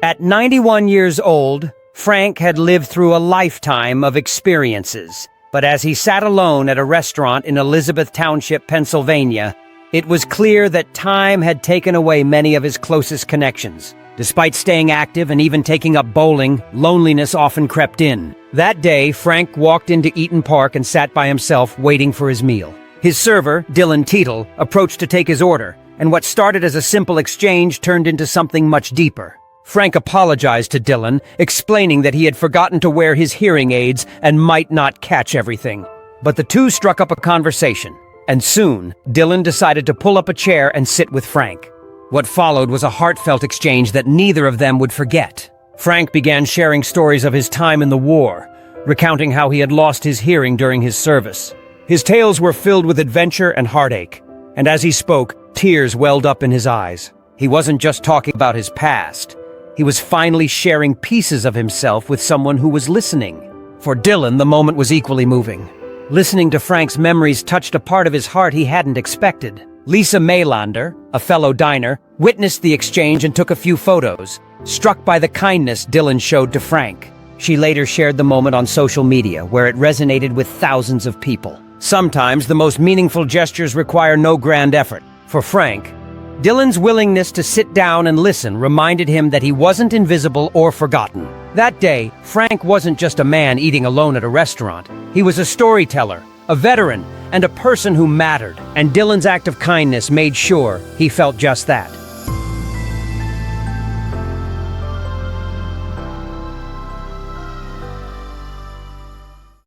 At 91 years old, Frank had lived through a lifetime of experiences. But as he sat alone at a restaurant in Elizabeth Township, Pennsylvania, it was clear that time had taken away many of his closest connections. Despite staying active and even taking up bowling, loneliness often crept in. That day, Frank walked into Eaton Park and sat by himself waiting for his meal. His server, Dylan Teetle, approached to take his order, and what started as a simple exchange turned into something much deeper. Frank apologized to Dylan, explaining that he had forgotten to wear his hearing aids and might not catch everything. But the two struck up a conversation, and soon, Dylan decided to pull up a chair and sit with Frank. What followed was a heartfelt exchange that neither of them would forget. Frank began sharing stories of his time in the war, recounting how he had lost his hearing during his service. His tales were filled with adventure and heartache, and as he spoke, tears welled up in his eyes. He wasn't just talking about his past. He was finally sharing pieces of himself with someone who was listening. For Dylan, the moment was equally moving. Listening to Frank's memories touched a part of his heart he hadn't expected. Lisa Maylander, a fellow diner, witnessed the exchange and took a few photos, struck by the kindness Dylan showed to Frank. She later shared the moment on social media, where it resonated with thousands of people. Sometimes the most meaningful gestures require no grand effort. For Frank, Dylan's willingness to sit down and listen reminded him that he wasn't invisible or forgotten. That day, Frank wasn't just a man eating alone at a restaurant. He was a storyteller, a veteran, and a person who mattered. And Dylan's act of kindness made sure he felt just that.